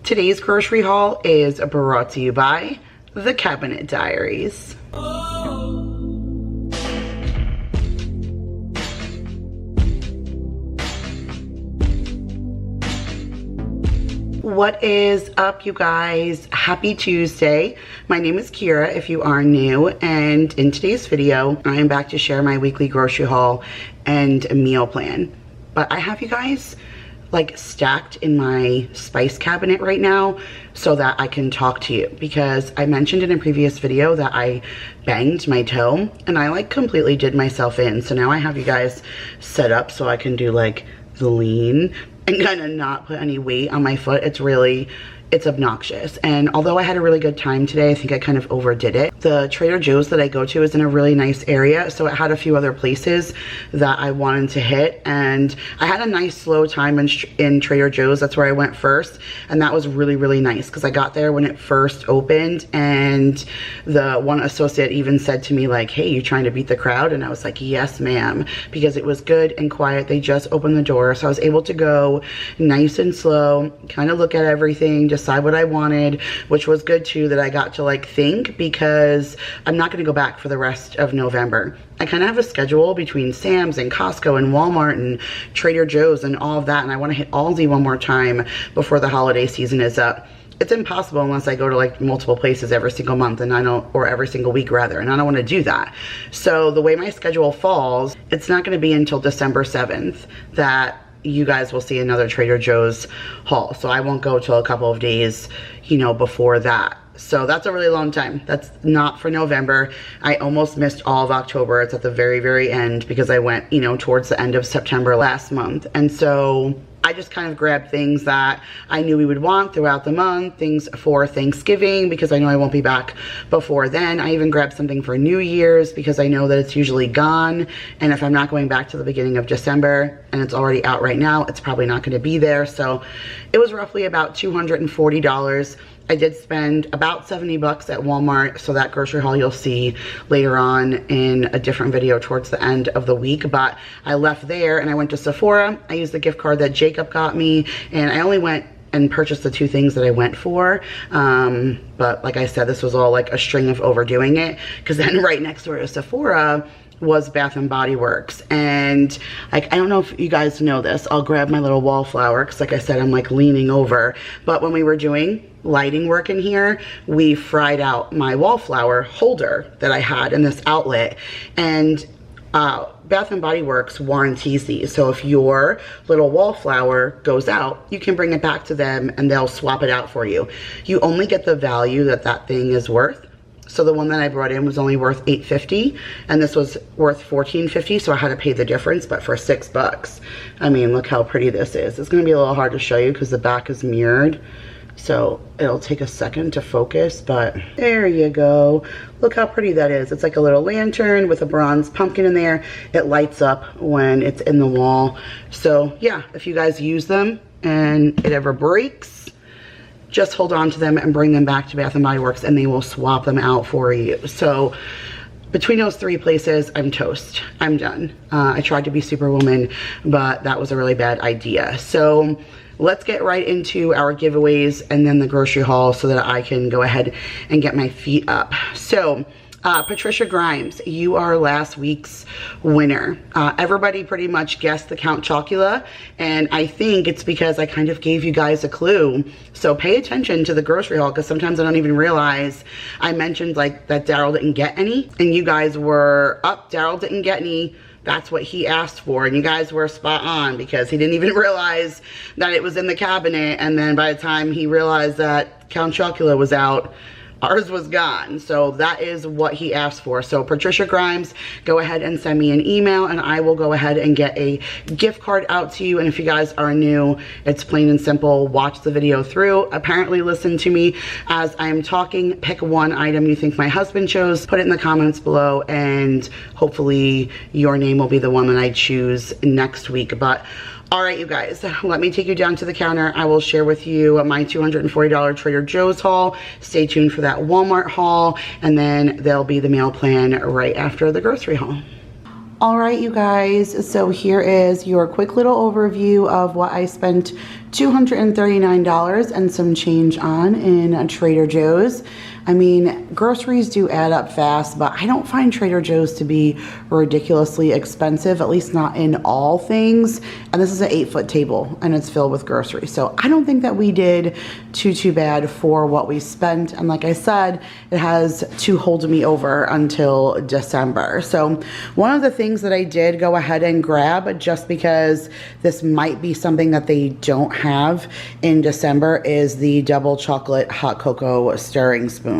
Today's grocery haul is brought to you by The Cabinet Diaries. What is up, you guys? Happy Tuesday. My name is Kira if you are new, and in today's video I am back to share my weekly grocery haul and meal plan. But I have you guys like stacked in my spice cabinet right now so that I can talk to you, because I mentioned in a previous video that I banged my toe and I like completely did myself in. So now I have you guys set up so I can do like the lean and kind of not put any weight on my foot. It's obnoxious. And although I had a really good time today, I think I kind of overdid it. The Trader Joe's that I go to is in a really nice area, so it had a few other places that I wanted to hit, and I had a nice slow time in Trader Joe's. That's where I went first, and that was really nice because I got there when it first opened, and the one associate even said to me like, hey, you trying to beat the crowd? And I was like, yes ma'am, because it was good and quiet. They just opened the door, so I was able to go nice and slow, kind of look at everything, decide what I wanted, which was good too, that I got to like think, because I'm not going to go back for the rest of November. I kind of have a schedule between Sam's and Costco and Walmart and Trader Joe's and all of that, and I want to hit ALDI one more time before the holiday season is up. It's impossible unless I go to like multiple places every single month, and or every single week rather, and I don't want to do that. So the way my schedule falls, it's not going to be until December 7th that you guys will see another Trader Joe's haul. So I won't go till a couple of days, you know, before that. So that's a really long time. That's not for November. I almost missed all of October. It's at the very end because I went, you know, towards the end of September last month. And so I just kind of grabbed things that I knew we would want throughout the month, things for Thanksgiving because I know I won't be back before then. I even grabbed something for New Year's because I know that it's usually gone, and if I'm not going back to the beginning of December and it's already out right now, it's probably not going to be there. So it was roughly about $240. I did spend about 70 bucks at Walmart, so that grocery haul you'll see later on in a different video towards the end of the week. But I left there and I went to Sephora. I used the gift card that Jacob got me, and I only went and purchased the two things that I went for. But like I said, this was all like a string of overdoing it, because then right next door to Sephora was Bath and Body Works. And like, I don't know if you guys know this, I'll grab my little wallflower because like I said, I'm like leaning over, but when we were doing lighting work in here, we fried out my wallflower holder that I had in this outlet, and Bath and Body Works warranties these. So if your little wallflower goes out, you can bring it back to them and they'll swap it out for you. You only get the value that that thing is worth. So the one that I brought in was only worth $8.50, and this was worth $14.50, so I had to pay the difference, but for $6. I mean, look how pretty this is. It's gonna be a little hard to show you because the back is mirrored, so it'll take a second to focus, but there you go. Look how pretty that is. It's like a little lantern with a bronze pumpkin in there. It lights up when it's in the wall. So yeah, if you guys use them and it ever breaks, just hold on to them and bring them back to Bath and Body Works and they will swap them out for you. So between those three places, I'm toast. I'm done. I tried to be Superwoman, but that was a really bad idea. So let's get right into our giveaways and then the grocery haul so that I can go ahead and get my feet up. So Patricia Grimes, you are last week's winner. Everybody pretty much guessed the Count Chocula, and I think it's because I kind of gave you guys a clue. So pay attention to the grocery haul, because sometimes I don't even realize I mentioned like that Daryl didn't get any, and you guys were up, Daryl didn't get any. That's what he asked for, and you guys were spot on because he didn't even realize that it was in the cabinet, and then by the time he realized that Count Chocula was out, ours was gone. So that is what he asked for. So Patricia Grimes, go ahead and send me an email and I will go ahead and get a gift card out to you. And if you guys are new, it's plain and simple. Watch the video through. Apparently listen to me as I am talking. Pick one item you think my husband chose. Put it in the comments below and hopefully your name will be the one that I choose next week. But all right, you guys, let me take you down to the counter. I will share with you my $240 Trader Joe's haul. Stay tuned for that Walmart haul, and then there'll be the meal plan right after the grocery haul. All right, you guys, so here is your quick little overview of what I spent $239 and some change on in Trader Joe's. I mean, groceries do add up fast, but I don't find Trader Joe's to be ridiculously expensive, at least not in all things. And this is an 8-foot table and it's filled with groceries. So I don't think that we did too bad for what we spent. And like I said, it has to hold me over until December. So one of the things that I did go ahead and grab, just because this might be something that they don't have in December, is the double chocolate hot cocoa stirring spoons.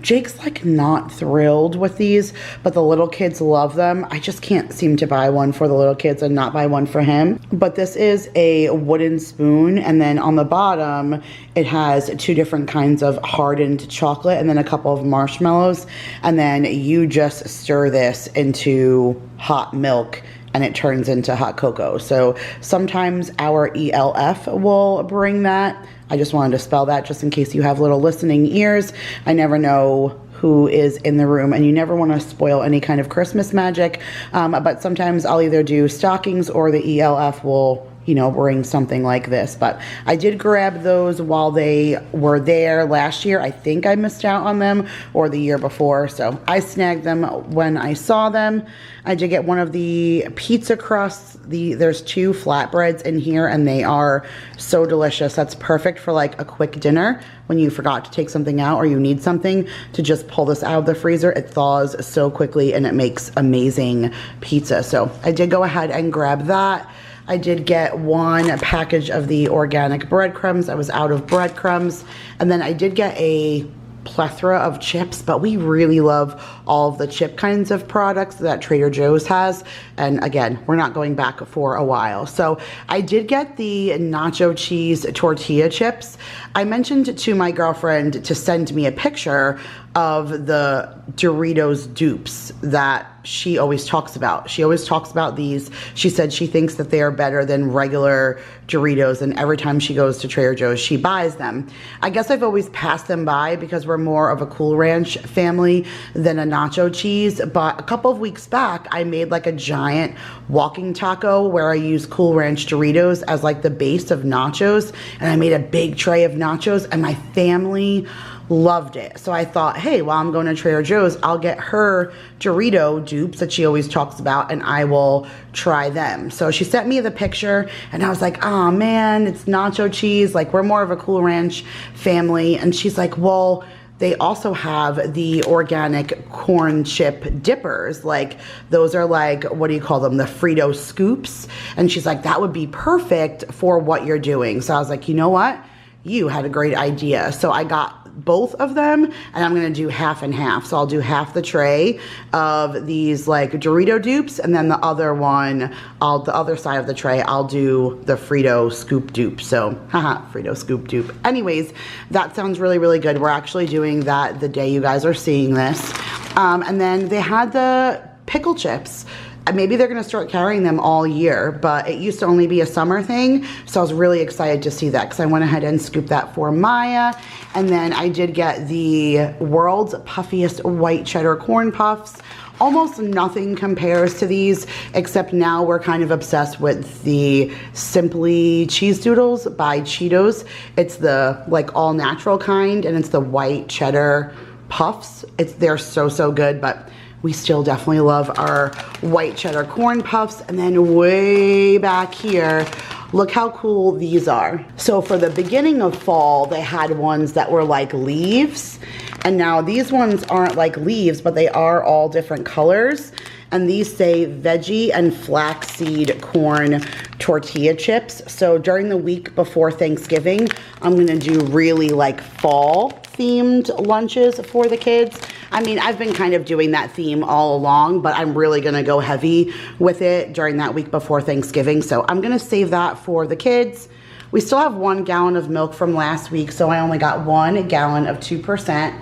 Jake's like not thrilled with these, but the little kids love them. I just can't seem to buy one for the little kids and not buy one for him. But this is a wooden spoon, and then on the bottom it has 2 different kinds of hardened chocolate and then a couple of marshmallows, and then you just stir this into hot milk and it turns into hot cocoa. So sometimes our ELF will bring that. I just wanted to spell that just in case you have little listening ears. I never know who is in the room, and you never want to spoil any kind of Christmas magic. But sometimes I'll either do stockings or the ELF will, you know, bring something like this. But I did grab those while they were there last year. I think I missed out on them, or the year before. So I snagged them when I saw them. I did get one of the pizza crusts. There's 2 flatbreads in here and they are so delicious. That's perfect for like a quick dinner when you forgot to take something out or you need something to just pull this out of the freezer. It thaws so quickly and it makes amazing pizza. So I did go ahead and grab that. I did get 1 package of the organic breadcrumbs. I was out of breadcrumbs. And then I did get a plethora of chips, but we really love all of the chip kinds of products that Trader Joe's has. And again, we're not going back for a while. So I did get the nacho cheese tortilla chips. I mentioned to my girlfriend to send me a picture of the Doritos dupes that she always talks about. She always talks about these. She said she thinks that they are better than regular Doritos, and every time she goes to Trader Joe's, she buys them. I guess I've always passed them by because we're more of a Cool Ranch family than a nacho cheese, but a couple of weeks back, I made like a giant walking taco where I used Cool Ranch Doritos as like the base of nachos, and I made a big tray of nachos, and my family loved it. So I thought, hey, while I'm going to Trader Joe's, I'll get her Dorito dupes that she always talks about and I will try them. So she sent me the picture and I was like, oh man, it's nacho cheese. Like, we're more of a Cool Ranch family. And she's like, well, they also have the organic corn chip dippers. Like, those are like, what do you call them? The Frito scoops. And she's like, that would be perfect for what you're doing. So I was like, you know what? You had a great idea. So I got both of them and I'm gonna do half and half. So I'll do half the tray of these like Dorito dupes, and then the other one, the other side of the tray, I'll do the Frito scoop dupe. So haha, Frito scoop dupe. Anyways, that sounds really, really good. We're actually doing that the day you guys are seeing this. And then they had the pickle chips. Maybe they're going to start carrying them all year, but it used to only be a summer thing. So I was really excited to see that because I went ahead and scooped that for Maya. And then I did get the world's puffiest white cheddar corn puffs. Almost nothing compares to these, except now we're kind of obsessed with the Simply Cheese Doodles by Cheetos. It's the like all natural kind, and it's the white cheddar puffs. They're so good, but we still definitely love our white cheddar corn puffs. And then way back here, look how cool these are. So for the beginning of fall, they had ones that were like leaves. And now these ones aren't like leaves, but they are all different colors. And these say veggie and flaxseed corn tortilla chips. So during the week before Thanksgiving, I'm gonna do really like fall themed lunches for the kids. I mean, I've been kind of doing that theme all along, but I'm really gonna go heavy with it during that week before Thanksgiving. So I'm gonna save that for the kids. We still have 1 gallon of milk from last week, so I only got 1 gallon of 2%.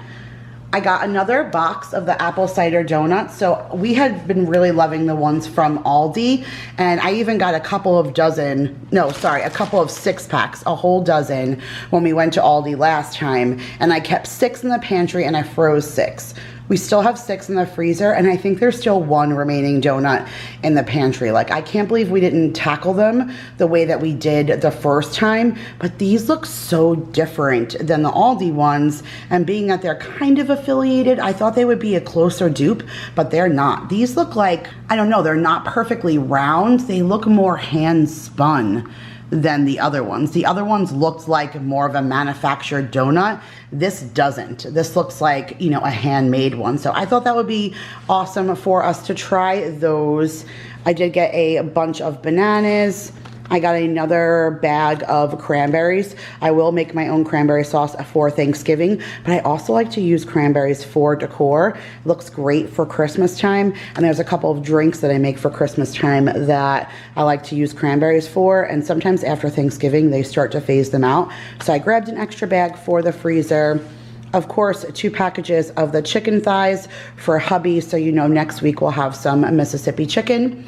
I got another box of the apple cider donuts. So we had been really loving the ones from ALDI, and I even got a couple of 6-packs, a whole dozen when we went to ALDI last time, and I kept 6 in the pantry and I froze 6. We still have 6 in the freezer, and I think there's still 1 remaining donut in the pantry. Like, I can't believe we didn't tackle them the way that we did the first time, but these look so different than the Aldi ones, and being that they're kind of affiliated, I thought they would be a closer dupe, but they're not. These look like, I don't know, they're not perfectly round. They look more hand spun than the other ones. The other ones looked like more of a manufactured donut. This doesn't. This looks like, you know, a handmade one. So I thought that would be awesome for us to try those. I did get a bunch of bananas. I got another bag of cranberries. I will make my own cranberry sauce for Thanksgiving, but I also like to use cranberries for decor. It looks great for Christmas time, and there's a couple of drinks that I make for Christmas time that I like to use cranberries for, and sometimes after Thanksgiving they start to phase them out. So I grabbed an extra bag for the freezer. Of course, 2 packages of the chicken thighs for hubby, so you know next week we'll have some Mississippi chicken.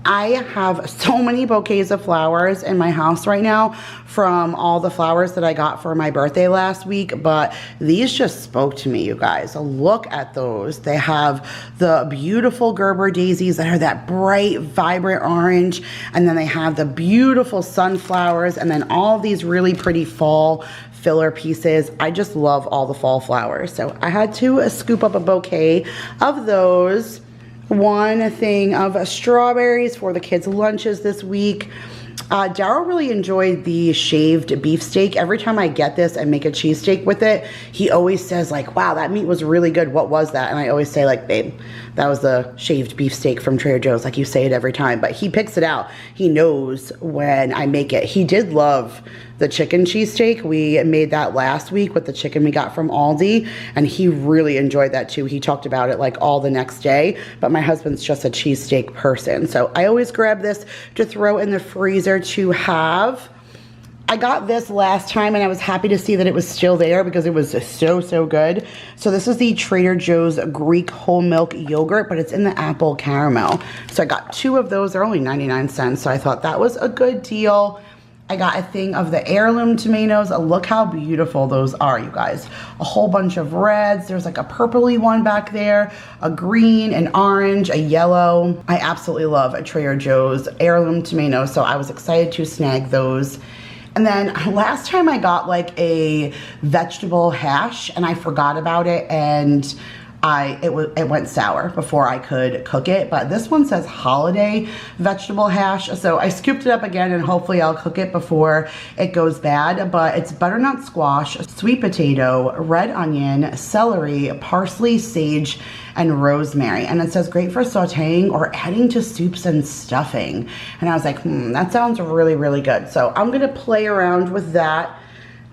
I have so many bouquets of flowers in my house right now from all the flowers that I got for my birthday last week, but these just spoke to me, you guys. Look at those. They have the beautiful Gerber daisies that are that bright, vibrant orange, and then they have the beautiful sunflowers, and then all these really pretty fall filler pieces. I just love all the fall flowers. So I had to scoop up a bouquet of those. 1 thing of strawberries for the kids' lunches this week. Daryl really enjoyed the shaved beefsteak. Every time I get this and make a cheesesteak with it, he always says like, wow, that meat was really good. What was that? And I always say like, babe, that was the shaved beefsteak from Trader Joe's. Like, you say it every time, but he picks it out. He knows when I make it. He did love the chicken cheesesteak. We made that last week with the chicken we got from Aldi, and he really enjoyed that too. He talked about it like all the next day, but my husband's just a cheesesteak person. So I always grab this to throw in the freezer to have. I got this last time and I was happy to see that it was still there because it was so good. So this is the Trader Joe's Greek whole milk yogurt, but it's in the apple caramel. So I got 2 of those. They're only 99 cents, so I thought that was a good deal. I got a thing of the heirloom tomatoes. Look how beautiful those are, you guys. A whole bunch of reds. There's like a purpley one back there, a green, an orange, a yellow. I absolutely love a Trader Joe's heirloom tomatoes, so I was excited to snag those. And then last time I got like a vegetable hash and I forgot about it, and it went sour before I could cook it. But this one says holiday vegetable hash, so I scooped it up again and hopefully I'll cook it before it goes bad. But it's butternut squash, sweet potato, red onion, celery, parsley, sage, and rosemary. And it says great for sauteing or adding to soups and stuffing. And I was like, that sounds really good. So I'm gonna play around with that.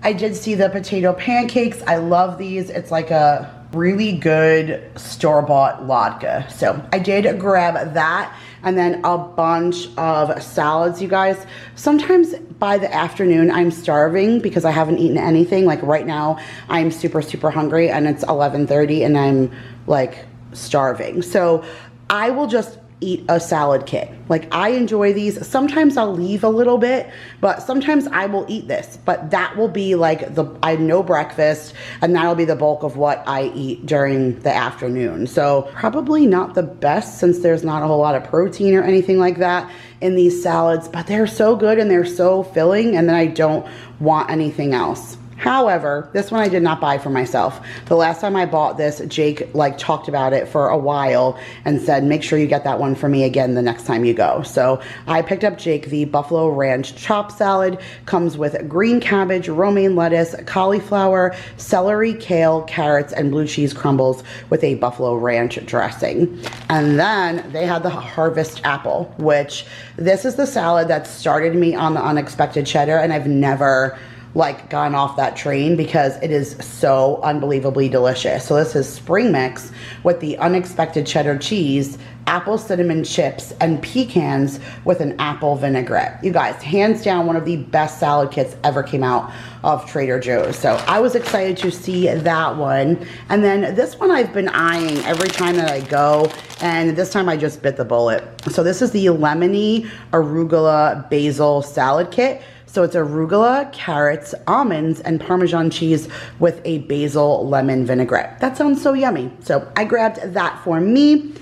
I did see the potato pancakes. I love these. It's like a really good store-bought latke. So I did grab that, and then a bunch of salads, you guys. Sometimes by the afternoon I'm starving because I haven't eaten anything. Like right now I'm super hungry and it's 11:30 and I'm like starving. So I will just eat a salad kit. Like, I enjoy these. Sometimes I'll leave a little bit, but sometimes I will eat this. But that will be like I know breakfast, and that'll be the bulk of what I eat during the afternoon. So probably not the best since there's not a whole lot of protein or anything like that in these salads, but they're so good and they're so filling, and then I don't want anything else. However, this one I did not buy for myself. The last time I bought this, Jake like talked about it for a while and said, make sure you get that one for me again the next time you go. So I picked up Jake the Buffalo Ranch Chopped Salad. Comes with green cabbage, romaine lettuce, cauliflower, celery, kale, carrots, and blue cheese crumbles with a Buffalo Ranch dressing. And then they had the Harvest Apple, which this is the salad that started me on the unexpected cheddar, and I've never like gone off that train because it is so unbelievably delicious. So this is spring mix with the unexpected cheddar cheese, apple cinnamon chips, and pecans with an apple vinaigrette. You guys, hands down, one of the best salad kits ever came out of Trader Joe's. So I was excited to see that one. And then this one I've been eyeing every time that I go, and this time I just bit the bullet. So this is the lemony arugula basil salad kit. So it's arugula, carrots, almonds, and Parmesan cheese with a basil lemon vinaigrette. That sounds so yummy. So I grabbed that for me.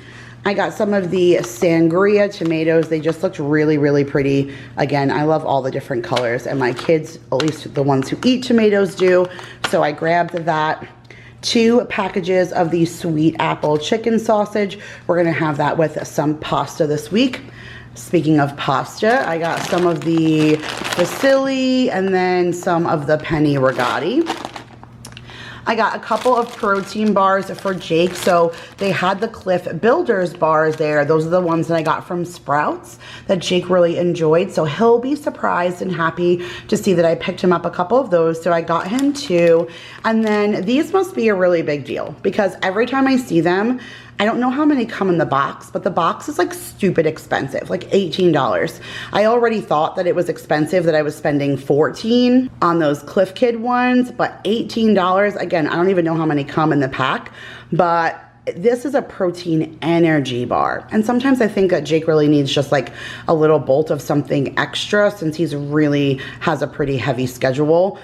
I got some of the sangria tomatoes. They just looked really, really pretty. Again, I love all the different colors, and my kids, at least the ones who eat tomatoes, do. So I grabbed that. 2 packages of the sweet apple chicken sausage. We're gonna have that with some pasta this week. Speaking of pasta, I got some of the fusilli and then some of the penne rigati. I got a couple of protein bars for Jake. So they had the Cliff Builders bars there. Those are the ones that I got from Sprouts that Jake really enjoyed. So he'll be surprised and happy to see that I picked him up a couple of those. So I got him 2. And then these must be a really big deal because every time I see them, I don't know how many come in the box, but the box is like stupid expensive, like $18. I already thought that it was expensive, that I was spending $14 on those Cliff Kid ones, but $18, again, I don't even know how many come in the pack, but this is a protein energy bar. And sometimes I think that Jake really needs just like a little bolt of something extra since he's really has a pretty heavy schedule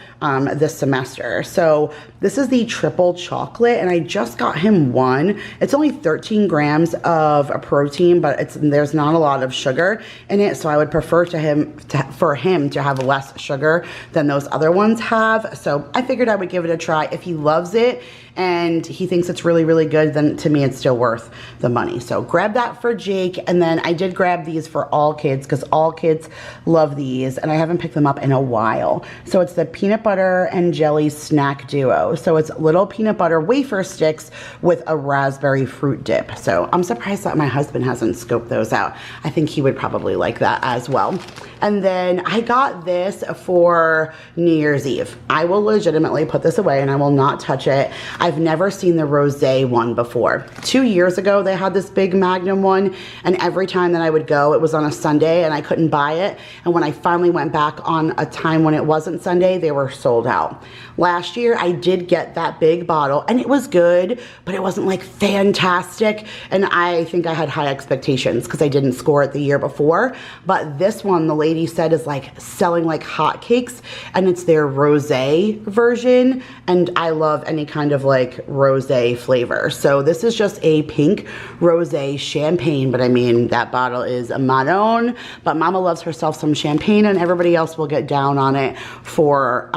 this semester. So this is the triple chocolate and I just got him 1. It's only 13 grams of a protein, but there's not a lot of sugar in it. So I would prefer for him to have less sugar than those other ones have. So I figured I would give it a try. If he loves it and he thinks it's really, really good, then to me it's still worth the money. So grab that for Jake. And then I did grab these for all kids because all kids love these and I haven't picked them up in a while. So it's the peanut butter and jelly snack duo. So it's little peanut butter wafer sticks with a raspberry fruit dip. So I'm surprised that my husband hasn't scoped those out. I think he would probably like that as well. And then I got this for New Year's Eve. I will legitimately put this away and I will not touch it. I've never seen the rosé one before. 2 years ago, they had this big Magnum one, and every time that I would go, it was on a Sunday and I couldn't buy it. And when I finally went back on a time when it wasn't Sunday, they were sold out. Last year, I did get that big bottle and it was good, but it wasn't like fantastic. And I think I had high expectations because I didn't score it the year before. But this one, the lady said, is like selling like hotcakes, and it's their rosé version. And I love any kind of like rosé flavor. So this is just a pink rosé champagne, but I mean, that bottle is Manon, but Mama loves herself some champagne and everybody else will get down on it for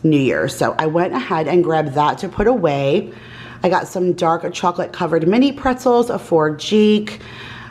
New Year's. So I went ahead and grabbed that to put away. I got some dark chocolate covered mini pretzels for Jake.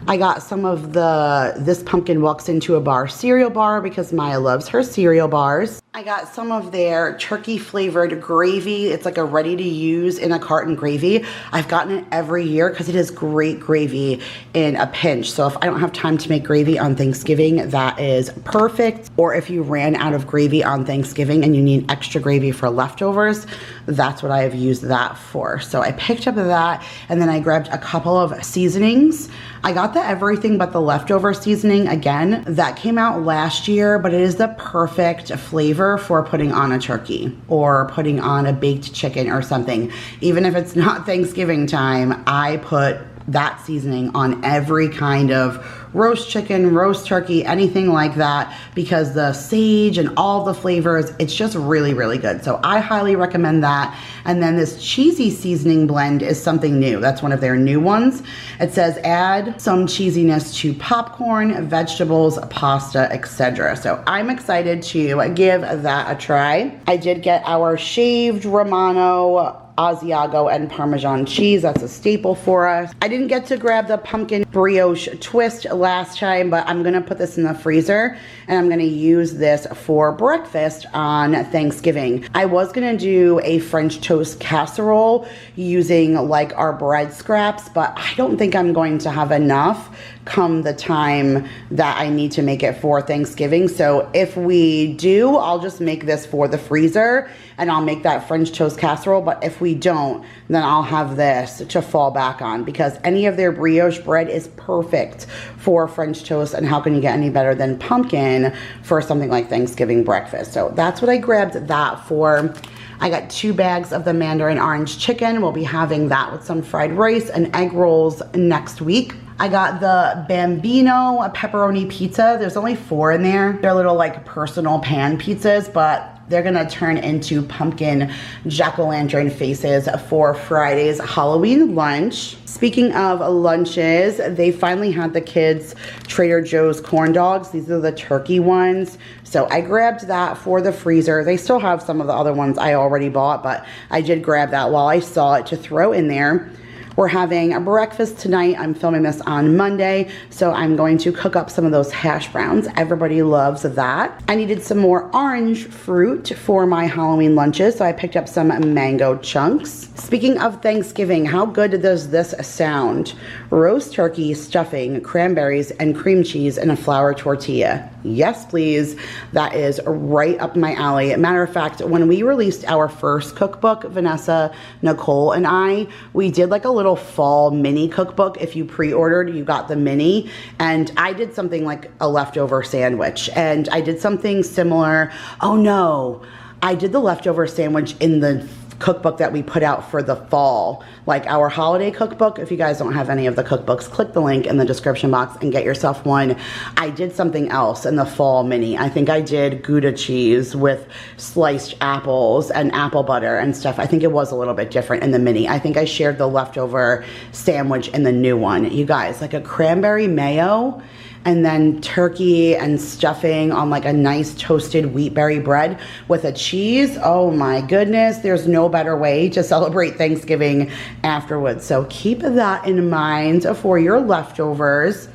I got some of This Pumpkin Walks Into a Bar cereal bar because Maya loves her cereal bars. I got some of their turkey flavored gravy. It's like a ready to use in a carton gravy. I've gotten it every year because it is great gravy in a pinch. So if I don't have time to make gravy on Thanksgiving, that is perfect. Or if you ran out of gravy on Thanksgiving and you need extra gravy for leftovers, that's what I have used that for. So I picked up that and then I grabbed a couple of seasonings. I got the everything but the leftover seasoning again. That came out last year, but it is the perfect flavor for putting on a turkey or putting on a baked chicken or something. Even if it's not Thanksgiving time, I put that seasoning on every kind of roast chicken, roast turkey, anything like that, because the sage and all the flavors, it's just really, really good. So I highly recommend that. And then this cheesy seasoning blend is something new. That's one of their new ones. It says add some cheesiness to popcorn, vegetables, pasta, etc. So I'm excited to give that a try. I did get our shaved Romano Asiago and Parmesan cheese. That's a staple for us. I didn't get to grab the pumpkin brioche twist last time, but I'm gonna put this in the freezer and I'm gonna use this for breakfast on Thanksgiving. I was gonna do a French toast casserole using like our bread scraps, but I don't think I'm going to have enough come the time that I need to make it for Thanksgiving. So if we do, I'll just make this for the freezer and I'll make that French toast casserole. But if we don't, then I'll have this to fall back on because any of their brioche bread is perfect for French toast. And how can you get any better than pumpkin for something like Thanksgiving breakfast? So that's what I grabbed that for. I got 2 bags of the mandarin orange chicken. We'll be having that with some fried rice and egg rolls next week. I got the Bambino pepperoni pizza. There's only 4 in there. They're little like personal pan pizzas, but they're gonna turn into pumpkin jack-o'-lantern faces for Friday's Halloween lunch. Speaking of lunches, they finally had the kids Trader Joe's corn dogs. These are the turkey ones. So I grabbed that for the freezer. They still have some of the other ones I already bought, but I did grab that while I saw it to throw in there. We're having a breakfast tonight. I'm filming this on Monday, so I'm going to cook up some of those hash browns. Everybody loves that. I needed some more orange fruit for my Halloween lunches, so I picked up some mango chunks. Speaking of Thanksgiving, how good does this sound? Roast turkey, stuffing, cranberries, and cream cheese in a flour tortilla. Yes, please. That is right up my alley. Matter of fact, when we released our first cookbook, Vanessa, Nicole, and I, we did like a little fall mini cookbook. If you pre-ordered, you got the mini. And I did something like a leftover sandwich. And I did something similar. Oh no, I did the leftover sandwich in the cookbook that we put out for the fall, like our holiday cookbook. If you guys don't have any of the cookbooks, click the link in the description box and get yourself one. I did something else in the fall mini. I think I did Gouda cheese with sliced apples and apple butter and stuff. I think it was a little bit different in the mini. I think I shared the leftover sandwich in the new one. You guys, like a cranberry mayo and then turkey and stuffing on like a nice toasted wheatberry bread with a cheese. Oh my goodness, there's no better way to celebrate Thanksgiving afterwards. So keep that in mind for your leftovers.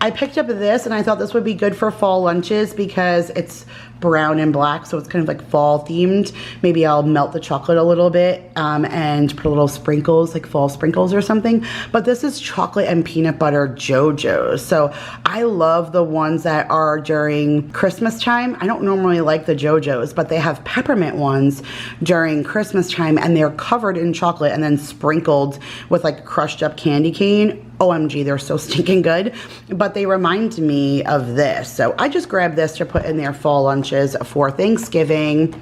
I picked up this and I thought this would be good for fall lunches because it's brown and black, so it's kind of like fall themed. Maybe I'll melt the chocolate a little bit and put a little sprinkles, like fall sprinkles or something. But this is chocolate and peanut butter JoJo's. So I love the ones that are during Christmas time. I don't normally like the JoJo's, but they have peppermint ones during Christmas time and they're covered in chocolate and then sprinkled with like crushed up candy cane. OMG, they're so stinking good, but they remind me of this. So I just grabbed this to put in their fall lunches for Thanksgiving.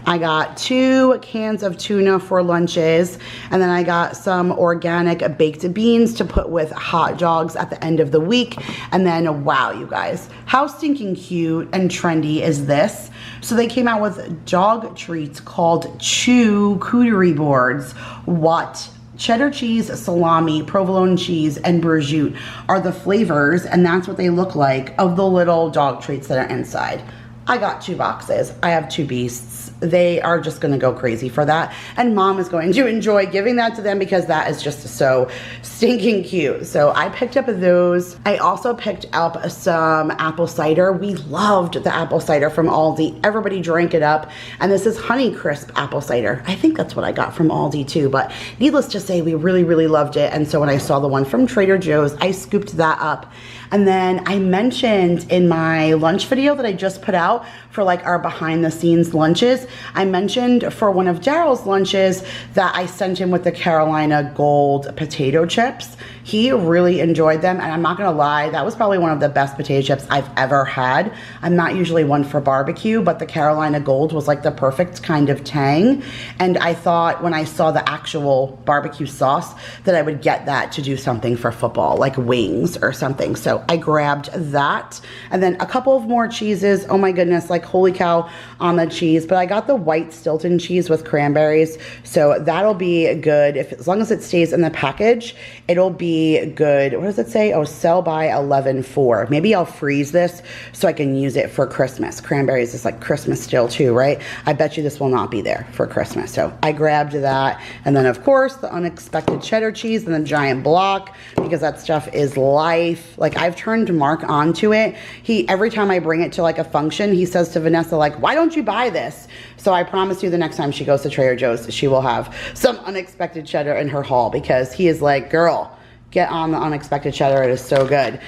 I got 2 cans of tuna for lunches, and then I got some organic baked beans to put with hot dogs at the end of the week. And then, wow, you guys, how stinking cute and trendy is this? So they came out with dog treats called Chew Cootery Boards. What? Cheddar cheese, salami, provolone cheese, and prosciutto are the flavors, and that's what they look like of the little dog treats that are inside. I got 2 boxes. I have 2 beasts. They are just gonna go crazy for that. And mom is going to enjoy giving that to them because that is just so stinking cute. So I picked up those. I also picked up some apple cider. We loved the apple cider from Aldi. Everybody drank it up. And this is Honeycrisp apple cider. I think that's what I got from Aldi too, but needless to say, we really, really loved it. And so when I saw the one from Trader Joe's, I scooped that up. And then I mentioned in my lunch video that I just put out for like our behind the scenes lunches, I mentioned for one of Daryl's lunches that I sent him with the Carolina Gold potato chips. He really enjoyed them, and I'm not gonna lie, that was probably one of the best potato chips I've ever had. I'm not usually one for barbecue, but the Carolina Gold was like the perfect kind of tang. And I thought when I saw the actual barbecue sauce that I would get that to do something for football, like wings or something. So I grabbed that, and then a couple of more cheeses. Oh my goodness, like holy cow on the cheese. But I got the white Stilton cheese with cranberries, so that'll be good. If as long as it stays in the package, it'll be good. What does it say? Oh, sell by 11/4. Maybe I'll freeze this so I can use it for Christmas. Cranberries is like Christmas still too, right? I bet you this will not be there for Christmas. So I grabbed that, and then of course the unexpected cheddar cheese and the giant block, because that stuff is life. Like I've turned Mark onto it. Every time I bring it to like a function, he says to Vanessa, like, why don't you buy this? So I promise you the next time she goes to Trader Joe's, she will have some unexpected cheddar in her haul, because he is like, girl, get on the unexpected cheddar. It is so good.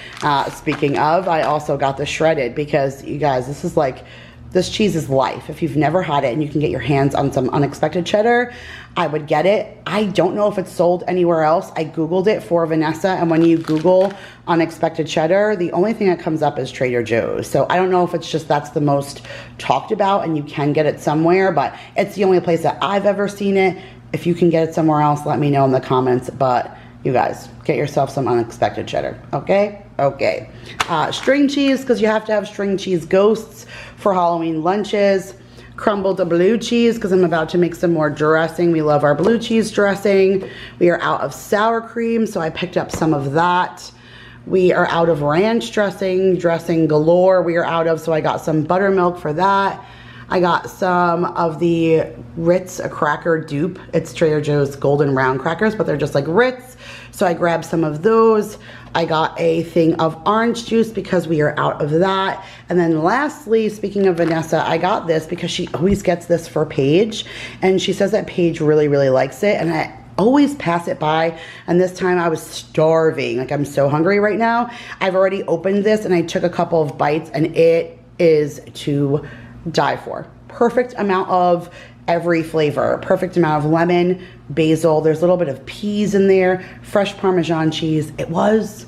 Speaking of, I also got the shredded, because you guys, this is like, this cheese is life. If you've never had it and you can get your hands on some unexpected cheddar, I would get it. I don't know if it's sold anywhere else. I Googled it for Vanessa, and when you Google unexpected cheddar, the only thing that comes up is Trader Joe's. So I don't know if it's just that's the most talked about and you can get it somewhere, but it's the only place that I've ever seen it. If you can get it somewhere else, let me know in the comments. But you guys, get yourself some unexpected cheddar, okay? Okay. String cheese, because you have to have string cheese ghosts for Halloween lunches. Crumbled blue cheese, because I'm about to make some more dressing. We love our blue cheese dressing. We are out of sour cream, so I picked up some of that. We are out of ranch dressing galore we are out of, so I got some buttermilk for that. I got some of the Ritz cracker dupe. It's Trader Joe's golden round crackers, but they're just like Ritz. So I grabbed some of those. I got a thing of orange juice because we are out of that. And then lastly, speaking of Vanessa, I got this because she always gets this for Paige. And she says that Paige really, really likes it. And I always pass it by, and this time I was starving. Like, I'm so hungry right now. I've already opened this and I took a couple of bites, and it is to die for. Perfect amount of every flavor. Perfect amount of lemon, basil. There's a little bit of peas in there, fresh Parmesan cheese. It was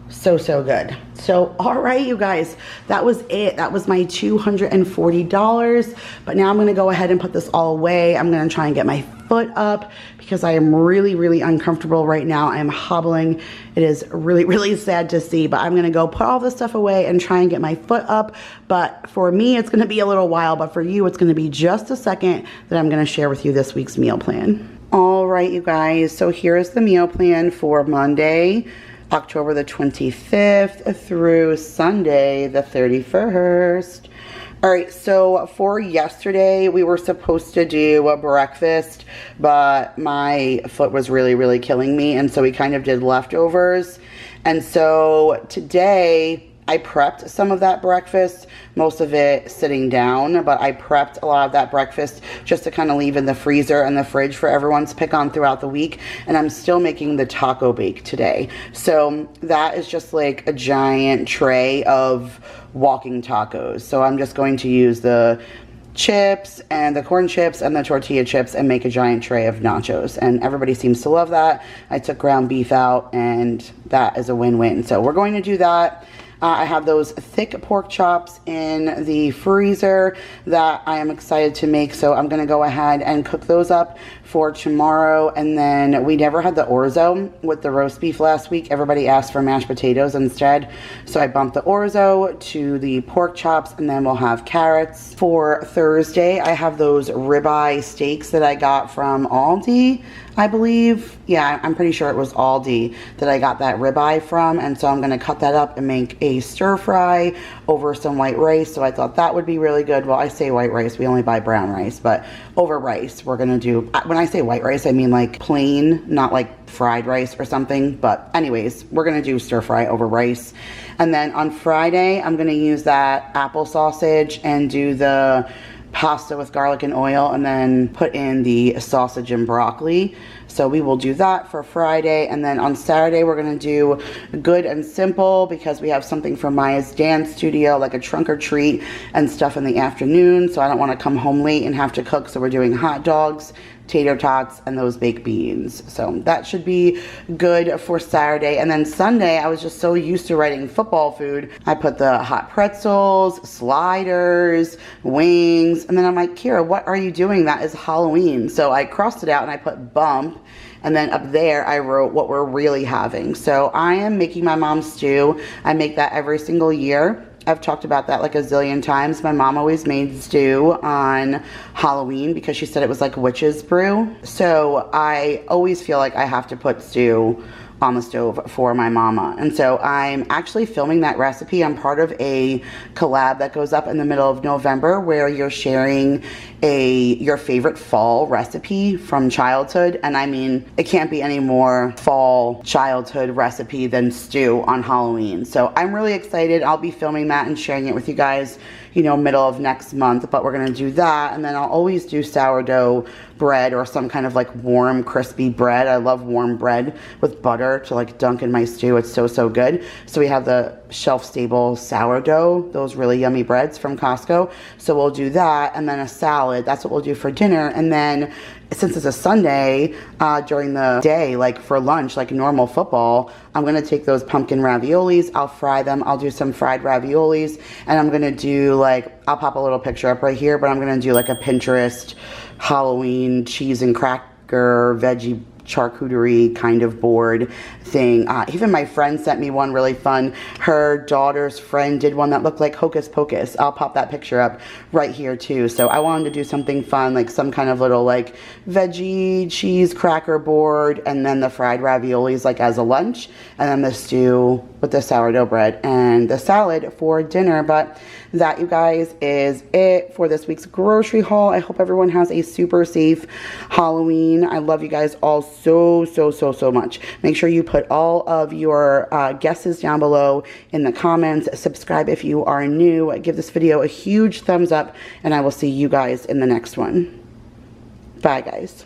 so, so good. So, all right, you guys, that was it. That was my $240. But now I'm going to go ahead and put this all away. I'm going to try and get my foot up because I am really, really uncomfortable right now. I am hobbling. It is really, really sad to see, but I'm going to go put all this stuff away and try and get my foot up. But for me, it's going to be a little while, but for you, it's going to be just a second that I'm going to share with you this week's meal plan. All right, you guys. So here is the meal plan for Monday, October the 25th through Sunday the 31st. All right, so for yesterday, we were supposed to do a breakfast, but my foot was really, really killing me, and so we kind of did leftovers. And so today, I prepped some of that breakfast, most of it sitting down, but I prepped a lot of that breakfast just to kind of leave in the freezer and the fridge for everyone to pick on throughout the week. And I'm still making the taco bake today. So that is just like a giant tray of walking tacos. So I'm just going to use the chips and the corn chips and the tortilla chips and make a giant tray of nachos, and everybody seems to love that. I took ground beef out, and that is a win-win. So we're going to do that. I have those thick pork chops in the freezer that I am excited to make, so I'm going to go ahead and cook those up for tomorrow. And then we never had the orzo with the roast beef last week. Everybody asked for mashed potatoes instead, so I bumped the orzo to the pork chops, and then we'll have carrots. For Thursday, I have those ribeye steaks that I got from ALDI, I believe. Yeah, I'm pretty sure it was ALDI that I got that ribeye from, and so I'm going to cut that up and make a stir fry over some white rice. So I thought that would be really good. Well, I say white rice, we only buy brown rice, but over rice we're going to do, when I say white rice, I mean like plain, not like fried rice or something. But anyways, we're going to do stir fry over rice. And then on Friday, I'm going to use that apple sausage and do the pasta with garlic and oil, and then put in the sausage and broccoli. So we will do that for Friday. And then on Saturday, we're going to do good and simple because we have something from Maya's dance studio, like a trunk or treat and stuff in the afternoon. So I don't want to come home late and have to cook. So we're doing hot dogs, tater tots, and those baked beans. So that should be good for Saturday. And then Sunday, I was just so used to writing football food. I put the hot pretzels, sliders, wings, and then I'm like, Kira, what are you doing? That is Halloween. So I crossed it out and I put bump. And then up there, I wrote what we're really having. So I am making my mom's stew. I make that every single year. I've talked about that like a zillion times. My mom always made stew on Halloween because she said it was like witch's brew. So I always feel like I have to put stew on the stove for my mama. And so I'm actually filming that recipe. I'm part of a collab that goes up in the middle of November where you're sharing your favorite fall recipe from childhood. And I mean, it can't be any more fall childhood recipe than stew on Halloween. So I'm really excited. I'll be filming that and sharing it with you guys, you know, middle of next month, but we're gonna do that. And then I'll always do sourdough bread or some kind of like warm, crispy bread. I love warm bread with butter to like dunk in my stew. It's so, so good. So we have the shelf-stable sourdough, those really yummy breads from Costco. So we'll do that, and then a salad. That's what we'll do for dinner. And then since it's a Sunday, during the day, like for lunch, like normal football, I'm gonna take those pumpkin raviolis, I'll fry them, I'll do some fried raviolis, and I'm gonna do like, I'll pop a little picture up right here, but I'm gonna do like a Pinterest Halloween cheese and cracker veggie charcuterie kind of board thing. Even my friend sent me one really fun. Her daughter's friend did one that looked like Hocus Pocus. I'll pop that picture up right here too. So I wanted to do something fun, like some kind of little like veggie cheese cracker board, and then the fried raviolis like as a lunch, and then the stew with the sourdough bread and the salad for dinner. But that, you guys, is it for this week's grocery haul. I hope everyone has a super safe Halloween. I love you guys all so much. Make sure you put all of your guesses down below in the comments. Subscribe if you are new. Give this video a huge thumbs up, and I will see you guys in the next one. Bye, guys.